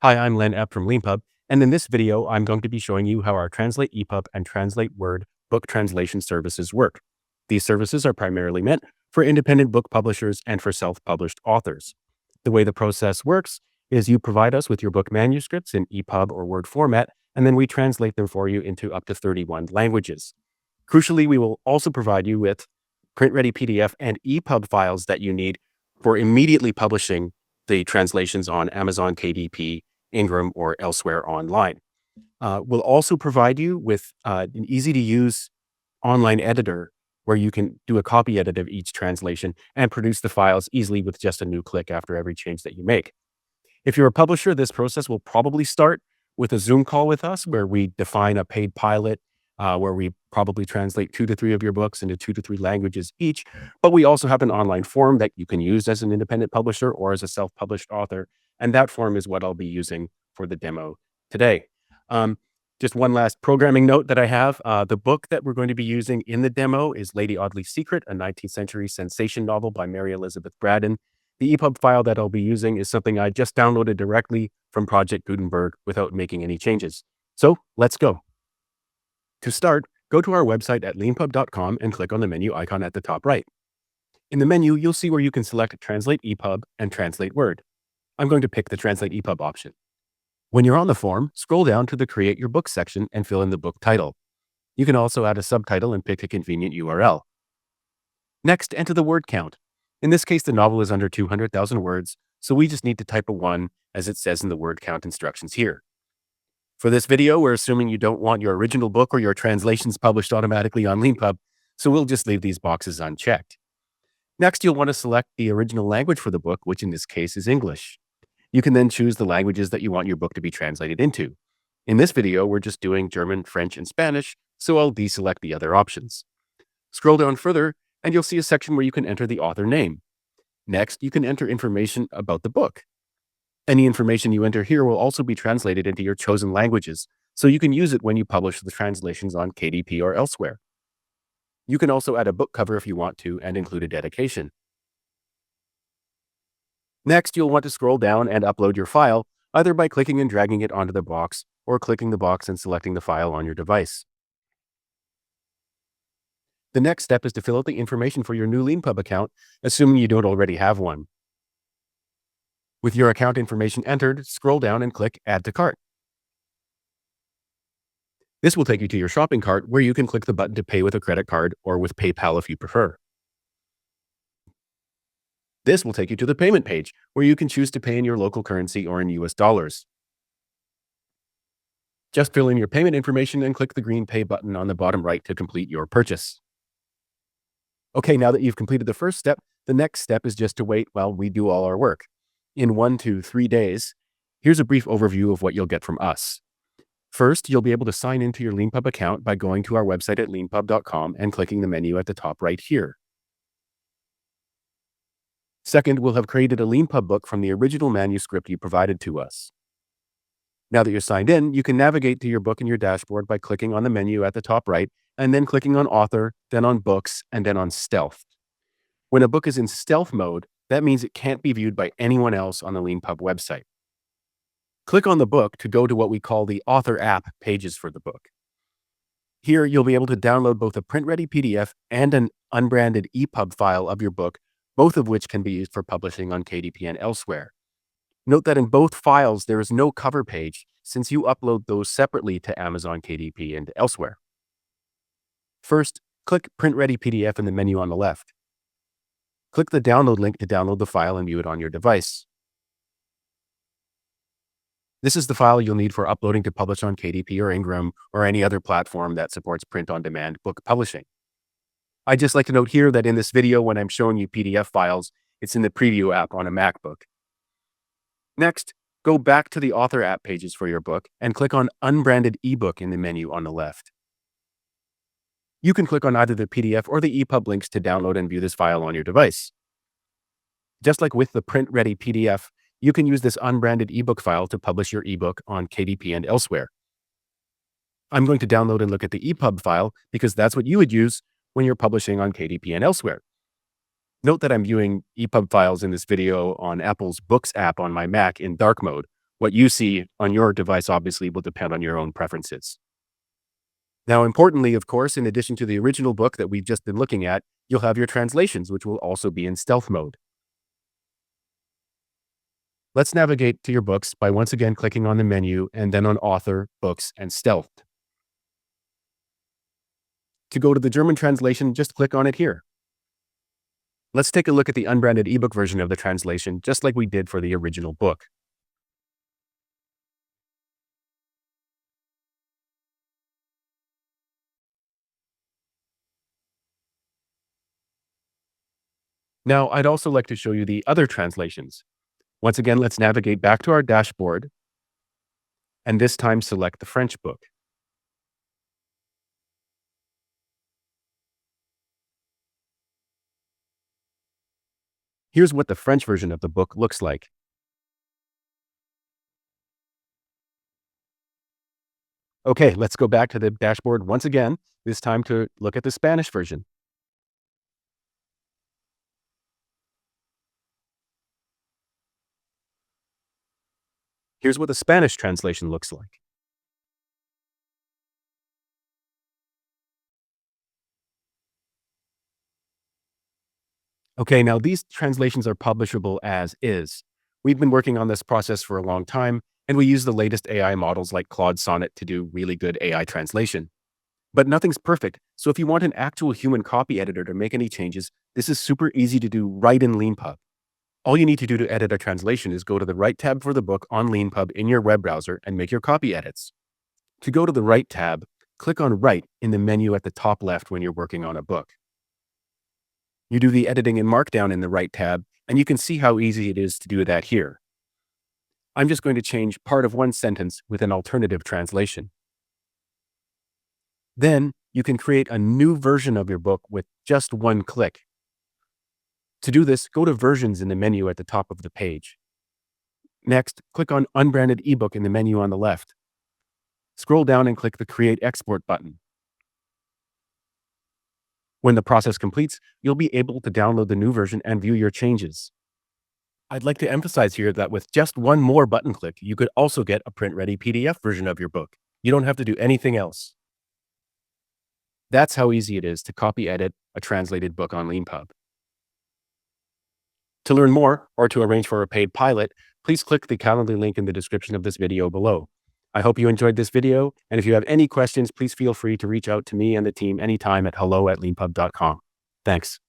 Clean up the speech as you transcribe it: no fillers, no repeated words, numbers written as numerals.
Hi, I'm Len Epp from Leanpub, and in this video, I'm going to be showing you how our TranslateEPUB and TranslateWord book translation services work. These services are primarily meant for independent book publishers and for self-published authors. The way the process works is you provide us with your book manuscripts in EPUB or Word format, and then we translate them for you into up to 31 languages. Crucially, we will also provide you with print-ready PDF and EPUB files that you need for immediately publishing the translations on Amazon KDP, Ingram, or elsewhere online. We'll also provide you with an easy-to-use online editor where you can do a copy edit of each translation and produce the files easily with just a new click after every change that you make. If you're a publisher, this process will probably start with a Zoom call with us where we define a paid pilot, where we probably translate 2 to 3 of your books into 2 to 3 languages each. But we also have an online form that you can use as an independent publisher or as a self-published author. And that form is what I'll be using for the demo today. Just one last programming note that I have. The book that we're going to be using in the demo is Lady Audley's Secret, a 19th century sensation novel by Mary Elizabeth Braddon. The EPUB file that I'll be using is something I just downloaded directly from Project Gutenberg without making any changes. So let's go. To start, go to our website at leanpub.com and click on the menu icon at the top right. In the menu, you'll see where you can select TranslateEPUB and TranslateWord. I'm going to pick the TranslateEPUB option. When you're on the form, scroll down to the Create Your Book section and fill in the book title. You can also add a subtitle and pick a convenient URL. Next, enter the word count. In this case, the novel is under 200,000 words, so we just need to type a 1 as it says in the word count instructions here. For this video, we're assuming you don't want your original book or your translations published automatically on Leanpub, so we'll just leave these boxes unchecked. Next, you'll want to select the original language for the book, which in this case is English. You can then choose the languages that you want your book to be translated into. In this video, we're just doing German, French, and Spanish, so I'll deselect the other options. Scroll down further, and you'll see a section where you can enter the author name. Next, you can enter information about the book. Any information you enter here will also be translated into your chosen languages, so you can use it when you publish the translations on KDP or elsewhere. You can also add a book cover if you want to and include a dedication. Next, you'll want to scroll down and upload your file, either by clicking and dragging it onto the box or clicking the box and selecting the file on your device. The next step is to fill out the information for your new Leanpub account, assuming you don't already have one. With your account information entered, scroll down and click Add to Cart. This will take you to your shopping cart where you can click the button to pay with a credit card or with PayPal if you prefer. This will take you to the payment page where you can choose to pay in your local currency or in US dollars. Just fill in your payment information and click the green Pay button on the bottom right to complete your purchase. Okay, now that you've completed the first step, the next step is just to wait while we do all our work. In 1 to 3 days, here's a brief overview of what you'll get from us. First, you'll be able to sign into your Leanpub account by going to our website at leanpub.com and clicking the menu at the top right here. Second, we'll have created a Leanpub book from the original manuscript you provided to us. Now that you're signed in, you can navigate to your book in your dashboard by clicking on the menu at the top right, and then clicking on Author, then on Books, and then on Stealth. When a book is in stealth mode, that means it can't be viewed by anyone else on the Leanpub website. Click on the book to go to what we call the Author app pages for the book. Here, you'll be able to download both a print-ready PDF and an unbranded EPUB file of your book, both of which can be used for publishing on KDP and elsewhere. Note that in both files, there is no cover page since you upload those separately to Amazon KDP and elsewhere. First, click Print Ready PDF in the menu on the left. Click the download link to download the file and view it on your device. This is the file you'll need for uploading to publish on KDP or Ingram or any other platform that supports print-on-demand book publishing. I'd just like to note here that in this video, when I'm showing you PDF files, it's in the Preview app on a MacBook. Next, go back to the Author app pages for your book and click on Unbranded eBook in the menu on the left. You can click on either the PDF or the EPUB links to download and view this file on your device. Just like with the print-ready PDF, you can use this unbranded ebook file to publish your ebook on KDP and elsewhere. I'm going to download and look at the EPUB file because that's what you would use when you're publishing on KDP and elsewhere. Note that I'm viewing EPUB files in this video on Apple's Books app on my Mac in dark mode, What you see on your device obviously will depend on your own preferences. Now, importantly, of course, in addition to the original book that we've just been looking at, you'll have your translations, which will also be in stealth mode. Let's navigate to your books by once again clicking on the menu and then on Author, Books, and Stealth. To go to the German translation, just click on it here. Let's take a look at the unbranded ebook version of the translation, just like we did for the original book. Now, I'd also like to show you the other translations. Once again, let's navigate back to our dashboard, and this time select the French book. Here's what the French version of the book looks like. Okay, let's go back to the dashboard once again, this time to look at the Spanish version. Here's what the Spanish translation looks like. Okay, now these translations are publishable as is. We've been working on this process for a long time, and we use the latest AI models like Claude Sonnet to do really good AI translation. But nothing's perfect, so if you want an actual human copy editor to make any changes, this is super easy to do right in Leanpub. All you need to do to edit a translation is go to the Write tab for the book on Leanpub in your web browser and make your copy edits. To go to the Write tab, click on Write in the menu at the top left when you're working on a book. You do the editing in Markdown in the Write tab, and you can see how easy it is to do that here. I'm just going to change part of one sentence with an alternative translation. Then you can create a new version of your book with just one click. To do this, go to Versions in the menu at the top of the page. Next, click on Unbranded ebook in the menu on the left. Scroll down and click the Create Export button. When the process completes, you'll be able to download the new version and view your changes. I'd like to emphasize here that with just one more button click, you could also get a print-ready PDF version of your book. You don't have to do anything else. That's how easy it is to copy edit a translated book on Leanpub. To learn more or to arrange for a paid pilot, please click the Calendly link in the description of this video below. I hope you enjoyed this video, and if you have any questions, please feel free to reach out to me and the team anytime at hello@leanpub.com. Thanks.